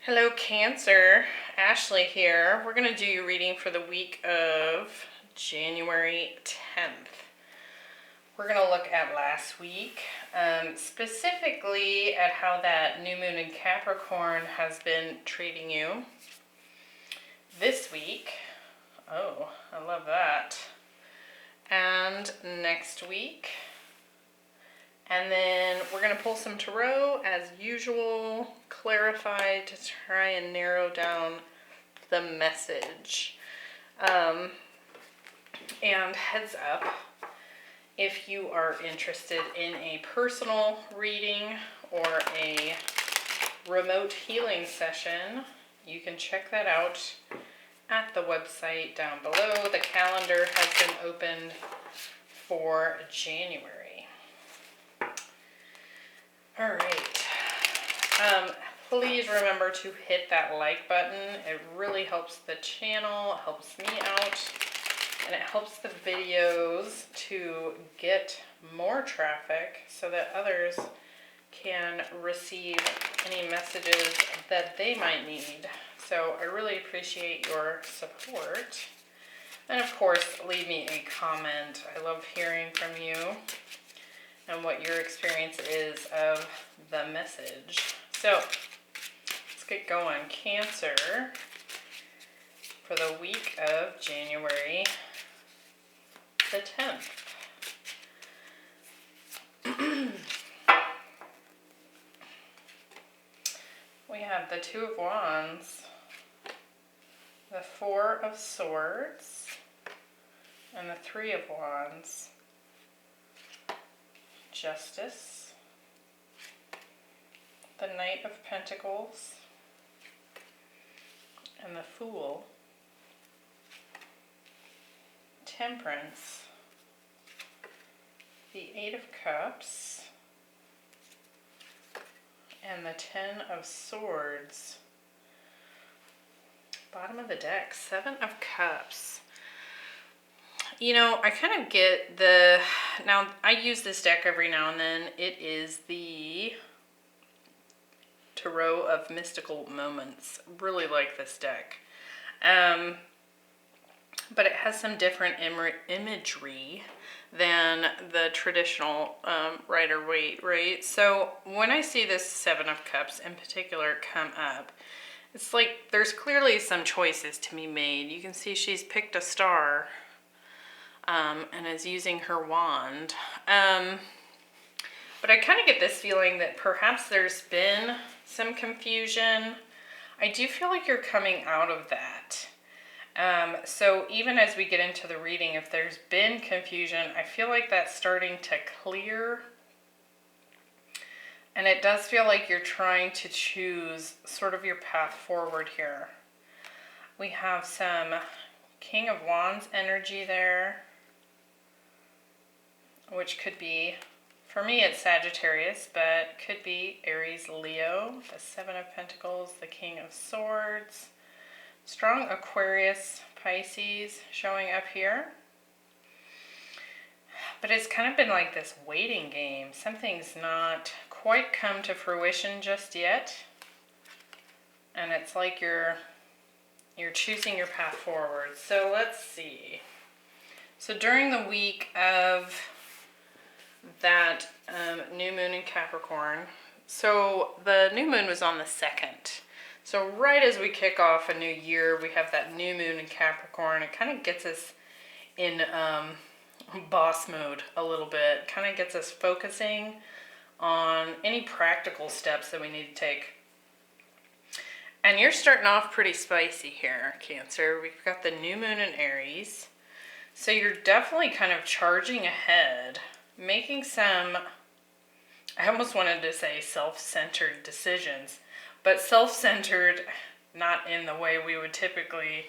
Hello Cancer, Ashley here. We're going to do your reading for the week of January 10th. We're going to look at last week, specifically at how that new moon in Capricorn has been treating you. This week, oh, I love that. And next week. And then we're going to pull some tarot as usual, clarify to try and narrow down the message. And heads up, if you are interested in a personal reading or a remote healing session, you can check that out at the website down below. The calendar has been opened for January. All right, please remember to hit that like button. It really helps the channel, helps me out, and it helps the videos to get more traffic so that others can receive any messages that they might need. So I really appreciate your support. And of course, leave me a comment. I love hearing from you and what your experience is of the message. So, let's get going. Cancer, for the week of January the 10th. We have the Two of Wands, the Four of Swords, and the Three of Wands. Justice, the Knight of Pentacles, and the Fool, Temperance, the Eight of Cups, and the Ten of Swords. Bottom of the deck, Seven of Cups. You know, I kind of get now I use this deck every now and then. It is the Tarot of Mystical Moments. Really like this deck. But it has some different imagery than the traditional Rider-Waite, right? So when I see this Seven of Cups in particular come up, it's like there's clearly some choices to be made. You can see she's picked a star and is using her wand. But I kind of get this feeling that perhaps there's been some confusion. I do feel like you're coming out of that. So even as we get into the reading, if there's been confusion, I feel like that's starting to clear. And it does feel like you're trying to choose sort of your path forward here. We have some King of Wands energy there, which could be, for me it's Sagittarius, but could be Aries, Leo, the Seven of Pentacles, the King of Swords, strong Aquarius, Pisces showing up here. But it's kind of been like this waiting game. Something's not quite come to fruition just yet. And it's like you're choosing your path forward. So let's see. So during the week of that new moon in Capricorn, so the new moon was on the 2nd. So right as we kick off a new year, we have that new moon in Capricorn. It kind of gets us in boss mode a little bit. Kind of gets us focusing on any practical steps that we need to take. And you're starting off pretty spicy here, Cancer. We've got the new moon in Aries. So you're definitely kind of charging ahead, making some, I almost wanted to say self-centered decisions, but self-centered not in the way we would typically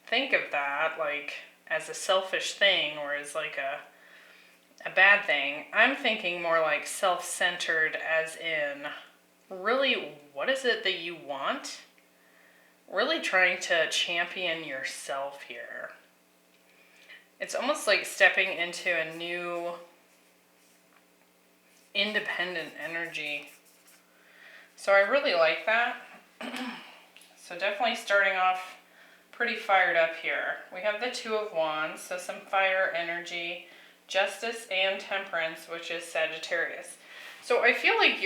think of that, like as a selfish thing or as like a bad thing. I'm thinking more like self-centered as in, really, what is it that you want? Really trying to champion yourself here. It's almost like stepping into a new independent energy. So I really like that. So definitely starting off pretty fired up here. We have the Two of Wands, so some fire energy, Justice and Temperance, which is Sagittarius. So I feel like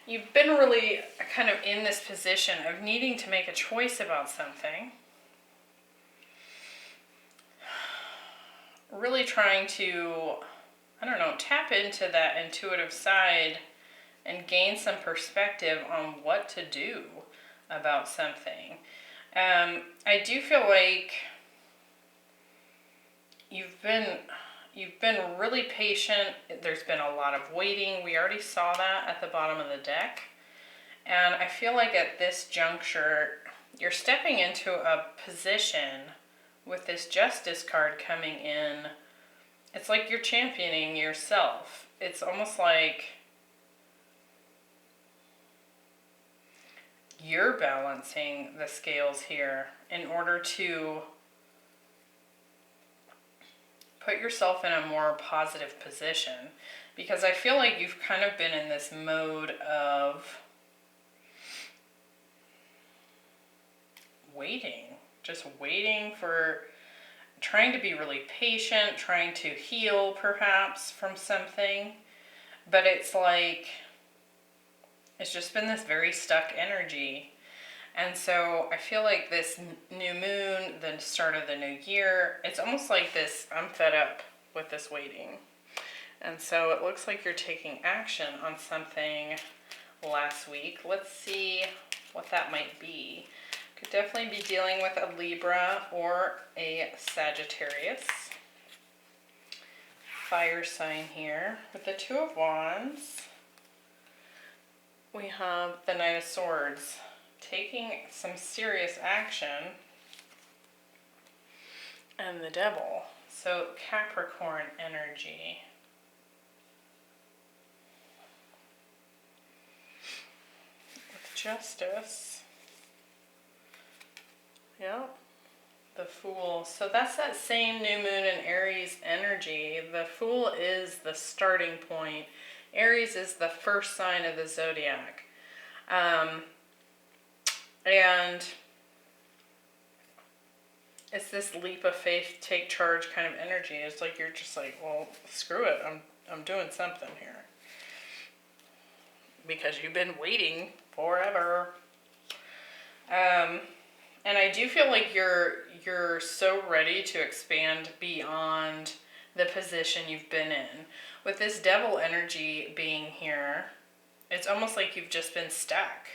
you've been really kind of in this position of needing to make a choice about something. Really trying to, I don't know, tap into that intuitive side and gain some perspective on what to do about something. I do feel like you've been really patient. There's been a lot of waiting. We already saw that at the bottom of the deck. And I feel like at this juncture, you're stepping into a position with this Justice card coming in. It's like you're championing yourself. It's almost like you're balancing the scales here in order to put yourself in a more positive position, because I feel like you've kind of been in this mode of just waiting for, trying to be really patient, trying to heal perhaps from something, but it's like, it's just been this very stuck energy. And so I feel like this new moon, the start of the new year, it's almost like this, I'm fed up with this waiting. And so it looks like you're taking action on something last week. Let's see what that might be. Could definitely be dealing with a Libra or a Sagittarius. Fire sign here with the Two of Wands. We have the Knight of Swords, taking some serious action, and the Devil. So Capricorn energy. With Justice. Yeah. The Fool. So that's that same new moon in Aries energy. The Fool is the starting point. Aries is the first sign of the zodiac. And it's this leap of faith, take charge kind of energy. It's like you're just like, well, screw it. I'm doing something here. Because you've been waiting forever. And I do feel like you're so ready to expand beyond the position you've been in. With this Devil energy being here, it's almost like you've just been stuck.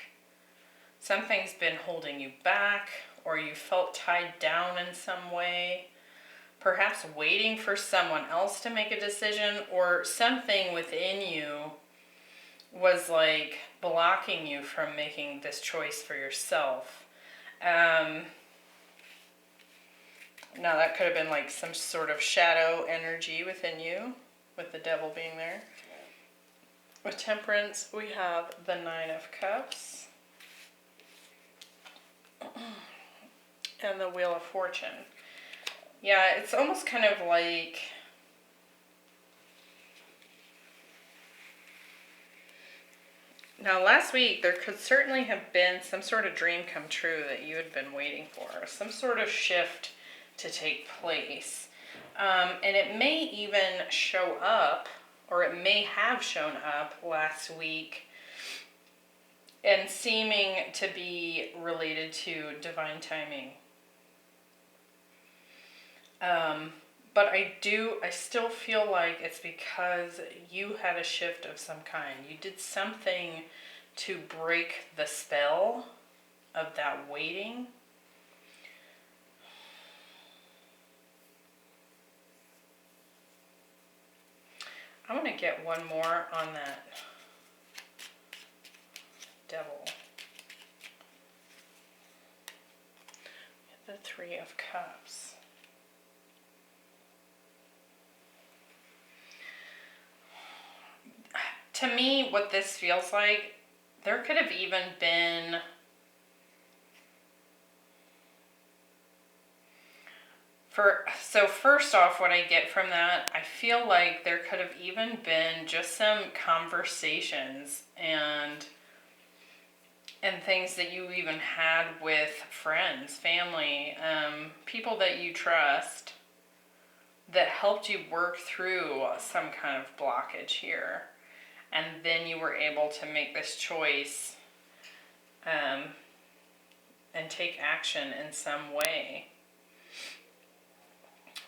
Something's been holding you back, or you felt tied down in some way. Perhaps waiting for someone else to make a decision, or something within you was like blocking you from making this choice for yourself. Now that could have been like some sort of shadow energy within you, with the Devil being there. With Temperance, we have the Nine of Cups and the Wheel of Fortune. Yeah, it's almost kind of like now last week there could certainly have been some sort of dream come true that you had been waiting for, some sort of shift to take place. And it may even show up, or it may have shown up last week and seeming to be related to divine timing. But I still feel like it's because you had a shift of some kind. You did something to break the spell of that waiting. I'm going to get one more on that Devil. The Three of Cups. To me, what this feels like, there could have even been So first off, what I get from that, I feel like there could have even been just some conversations and things that you even had with friends, family, people that you trust that helped you work through some kind of blockage here. And then you were able to make this choice and take action in some way.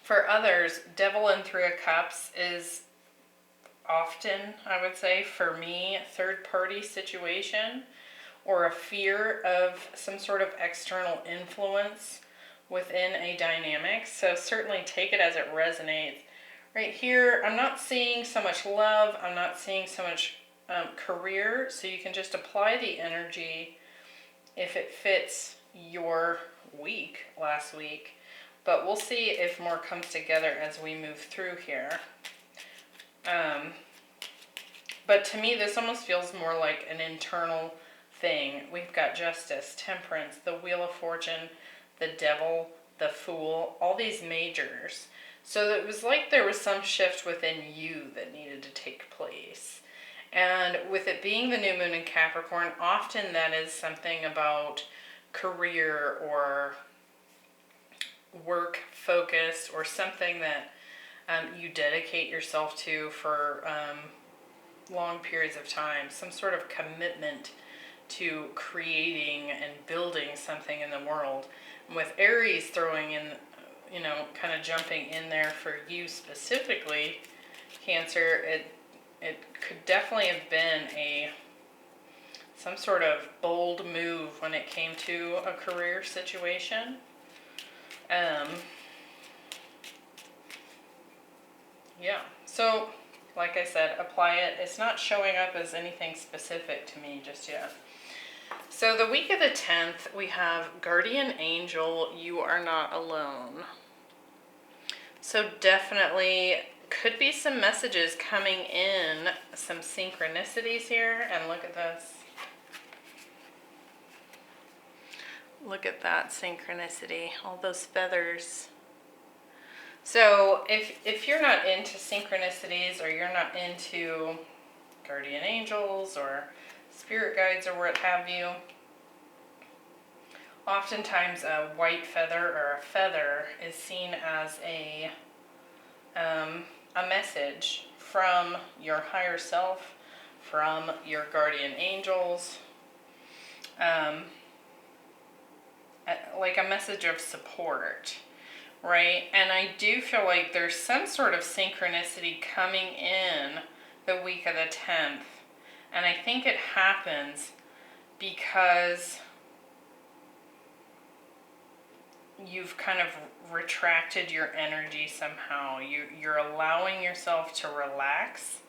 For others, Devil in Three of Cups is often, I would say, for me, third-party situation or a fear of some sort of external influence within a dynamic. So certainly take it as it resonates. Right here, I'm not seeing so much love. I'm not seeing so much career. So you can just apply the energy if it fits your week last week. But we'll see if more comes together as we move through here. But to me, this almost feels more like an internal thing. We've got Justice, Temperance, the Wheel of Fortune, the Devil, the Fool, all these majors. So it was like there was some shift within you that needed to take place. And with it being the new moon in Capricorn, often that is something about career or work focus or something that you dedicate yourself to for long periods of time, some sort of commitment to creating and building something in the world. And with Aries throwing in, kind of jumping in there for you specifically, Cancer, it could definitely have been some sort of bold move when it came to a career situation. Yeah, so like I said, apply it. It's not showing up as anything specific to me just yet. So the week of the 10th, we have Guardian Angel, You Are Not Alone. So definitely could be some messages coming in, some synchronicities here. And look at this. Look at that synchronicity, all those feathers. So if you're not into synchronicities or you're not into guardian angels or spirit guides or what have you, oftentimes a white feather or a feather is seen as a message from your higher self, from your guardian angels, like a message of support. Right? And I do feel like there's some sort of synchronicity coming in the week of the 10th. And I think it happens because you've kind of retracted your energy somehow. You're allowing yourself to relax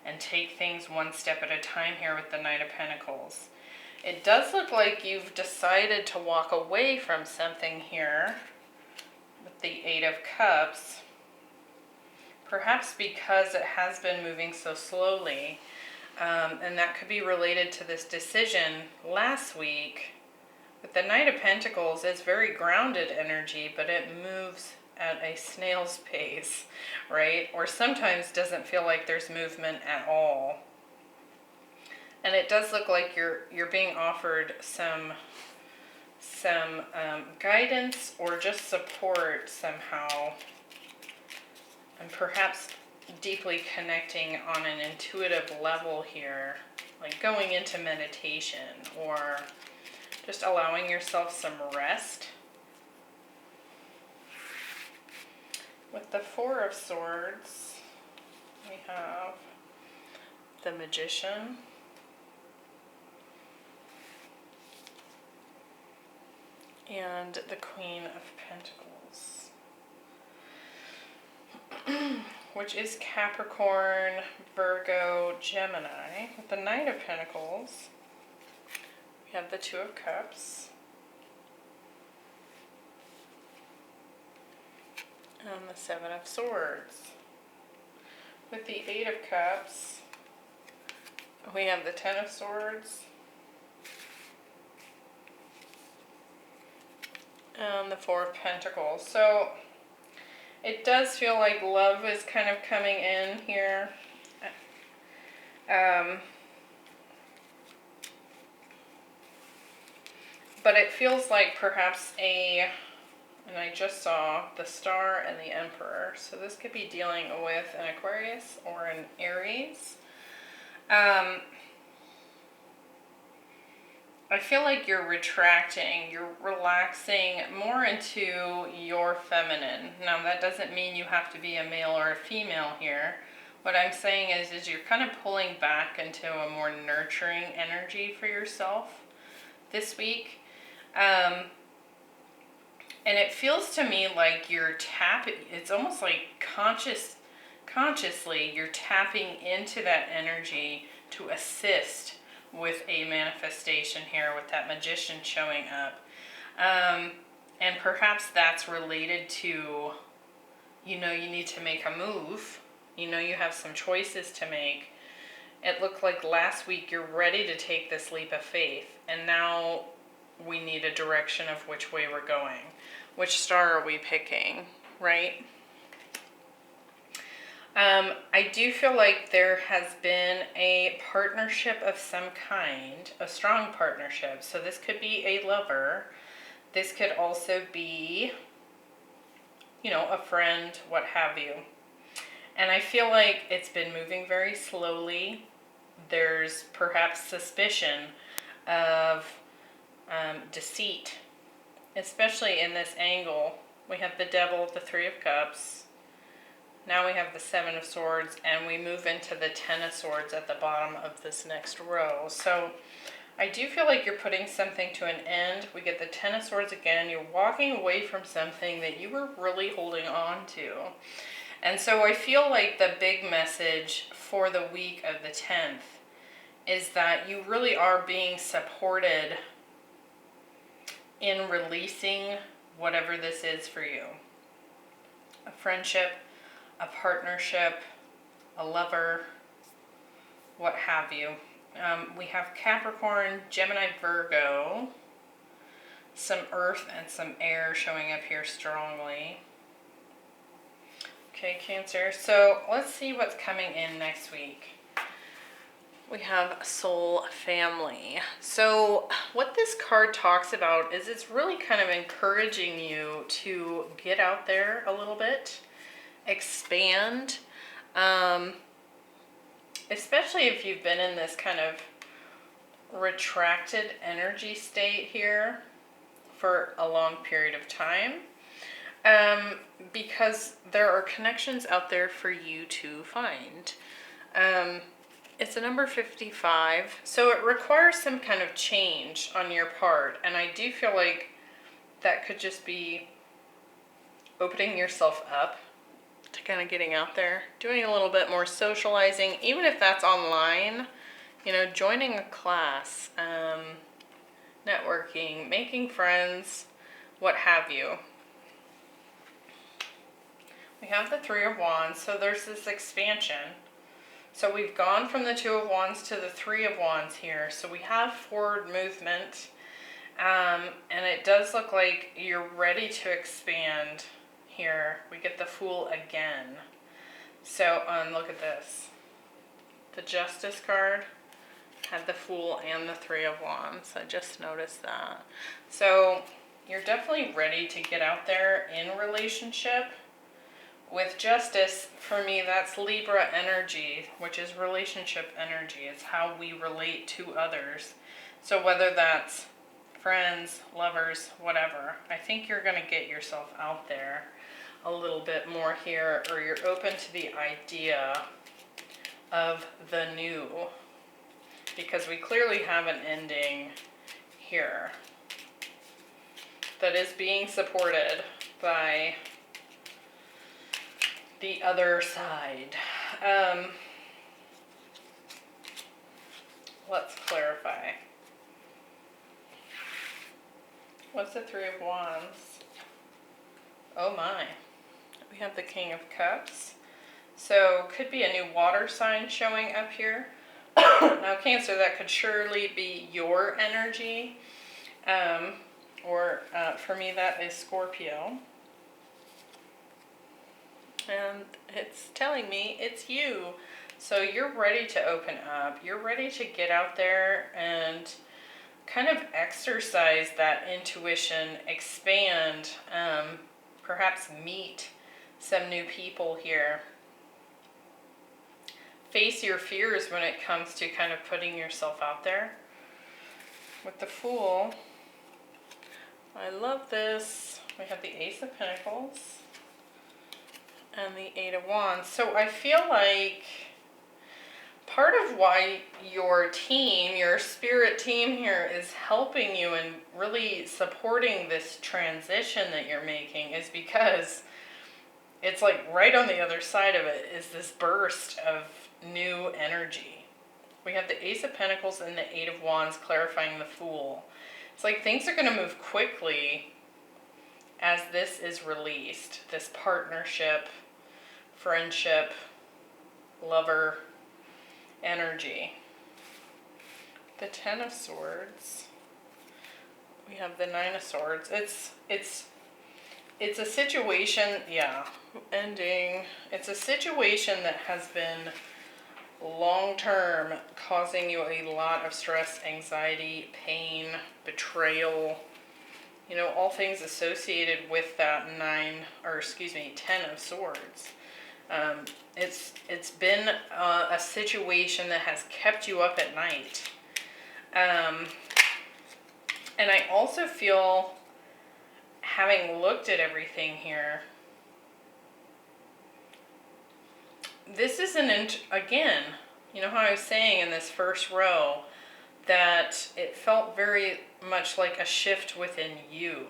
and take things one step at a time here with the Knight of Pentacles. It does look like you've decided to walk away from something here with the Eight of Cups, perhaps because it has been moving so slowly, and that could be related to this decision last week. With the Knight of Pentacles, it's very grounded energy, but it moves at a snail's pace, right? Or sometimes doesn't feel like there's movement at all. And it does look like you're being offered some guidance or just support somehow, and perhaps deeply connecting on an intuitive level here, like going into meditation or just allowing yourself some rest. With the Four of Swords, we have the Magician, and the Queen of Pentacles, which is Capricorn, Virgo, Gemini. With the Knight of Pentacles, we have the Two of Cups, and the Seven of Swords. With the Eight of Cups, we have the Ten of Swords, and the Four of Pentacles. So It does feel like love is kind of coming in here. But it feels like perhaps and I just saw the Star and the Emperor. So this could be dealing with an Aquarius or an Aries. I feel like you're retracting, you're relaxing more into your feminine. Now that doesn't mean you have to be a male or a female here. What I'm saying is you're kind of pulling back into a more nurturing energy for yourself this week. And it feels to me like you're tapping, it's almost like consciously you're tapping into that energy to assist with a manifestation here with that Magician showing up. And perhaps that's related to, you need to make a move. You have some choices to make. It looked like last week you're ready to take this leap of faith, and now we need a direction of which way we're going. Which star are we picking, right? I do feel like there has been a partnership of some kind, a strong partnership. So this could be a lover. This could also be, a friend, what have you. And I feel like it's been moving very slowly. There's perhaps suspicion of deceit, especially in this angle. We have the Devil, the Three of Cups. Now we have the Seven of Swords, and we move into the Ten of Swords at the bottom of this next row. So I do feel like you're putting something to an end. We get the Ten of Swords again. You're walking away from something that you were really holding on to. And so I feel like the big message for the week of the 10th is that you really are being supported in releasing whatever this is for you. A friendship, a partnership, a lover, what have you. We have Capricorn, Gemini, Virgo, some earth and some air showing up here strongly. Okay, Cancer. So let's see what's coming in next week. We have Soul Family. So what this card talks about is it's really kind of encouraging you to get out there a little bit, expand, especially if you've been in this kind of retracted energy state here for a long period of time, because there are connections out there for you to find. It's a number 55, so it requires some kind of change on your part, and I do feel like that could just be opening yourself up to kind of getting out there, doing a little bit more socializing, even if that's online, joining a class, networking, making friends, what have you. We have the Three of Wands, so there's this expansion. So we've gone from the Two of Wands to the Three of Wands here. So we have forward movement, and it does look like you're ready to expand here. We get the Fool again. So look at this. The Justice card had the Fool and the Three of Wands. I just noticed that. So you're definitely ready to get out there in a relationship. With Justice, for me, that's Libra energy, which is relationship energy. It's how we relate to others. So whether that's friends, lovers, whatever, I think you're going to get yourself out there a little bit more here, or you're open to the idea of the new, because we clearly have an ending here that is being supported by the other side. Let's clarify. What's the Three of Wands? Oh my. We have the King of Cups. So could be a new water sign showing up here. Now Cancer, that could surely be your energy. Or for me that is Scorpio. And it's telling me it's you. So you're ready to open up. You're ready to get out there and kind of exercise that intuition, expand, perhaps meet some new people here. Face your fears when it comes to kind of putting yourself out there. With the Fool, I love this. We have the Ace of Pentacles and the Eight of Wands. So I feel like part of why your team, your spirit team here, is helping you and really supporting this transition that you're making is because it's like right on the other side of it is this burst of new energy. We have the Ace of Pentacles and the Eight of Wands clarifying the Fool. It's like things are going to move quickly as this is released. This partnership, friendship, lover energy. The Ten of Swords. We have the Nine of Swords. It's a situation, yeah, ending. It's a situation that has been long-term causing you a lot of stress, anxiety, pain, betrayal, you know, all things associated with that Ten of Swords. It's been a situation that has kept you up at night. And I also feel, having looked at everything here, this is again, you know how I was saying in this first row that it felt very much like a shift within you.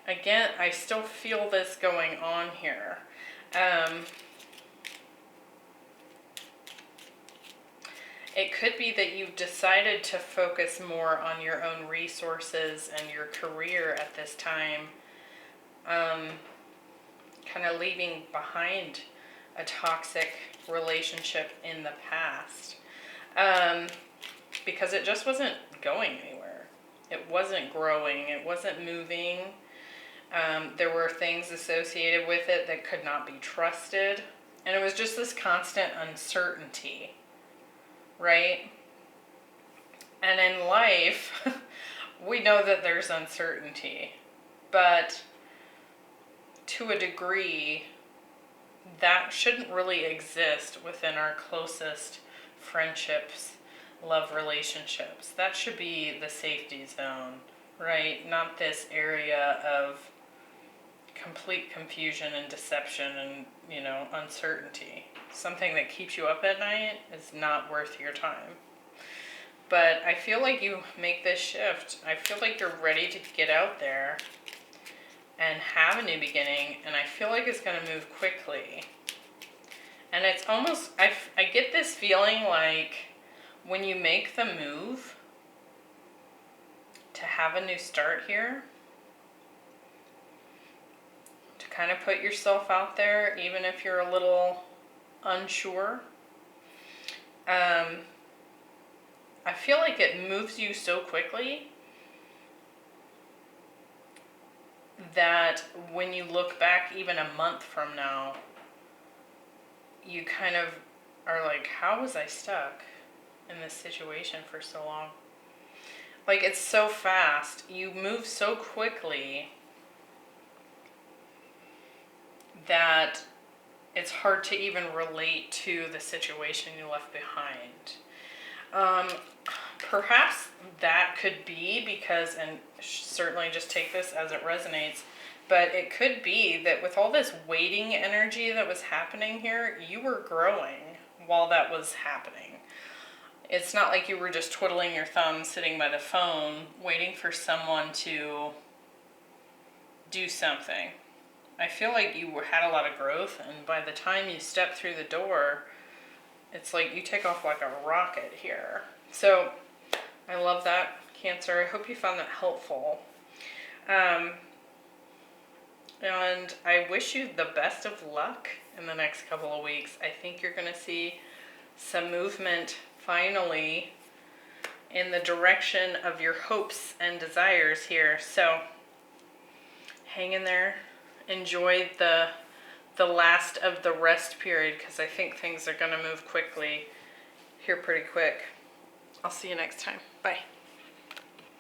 Again, I still feel this going on here. It could be that you've decided to focus more on your own resources and your career at this time, kind of leaving behind a toxic relationship in the past, because it just wasn't going anywhere. It wasn't growing. It wasn't moving. There were things associated with it that could not be trusted. And it was just this constant uncertainty, right? And in life, we know that there's uncertainty. But to a degree, that shouldn't really exist within our closest friendships, love relationships. That should be the safety zone, right? Not this area of complete confusion and deception and, you know, uncertainty. Something that keeps you up at night is not worth your time. But I feel like you make this shift. I feel like you're ready to get out there and have a new beginning, and I feel like it's going to move quickly. And it's almost, I get this feeling like when you make the move to have a new start here, to kind of put yourself out there, even if you're a little unsure, I feel like it moves you so quickly that when you look back even a month from now, you kind of are like, how was I stuck in this situation for so long? Like, it's so fast. You move so quickly that it's hard to even relate to the situation you left behind. Perhaps that could be because, and certainly just take this as it resonates, but it could be that with all this waiting energy that was happening here, you were growing while that was happening. It's not like you were just twiddling your thumbs sitting by the phone waiting for someone to do something. I feel like you had a lot of growth, and by the time you step through the door, it's like you take off like a rocket here. So I love that, Cancer. I hope you found that helpful. And I wish you the best of luck in the next couple of weeks. I think you're going to see some movement finally in the direction of your hopes and desires here. So hang in there. Enjoy the the last of the rest period, because I think things are going to move quickly here pretty quick. I'll see you next time. Bye.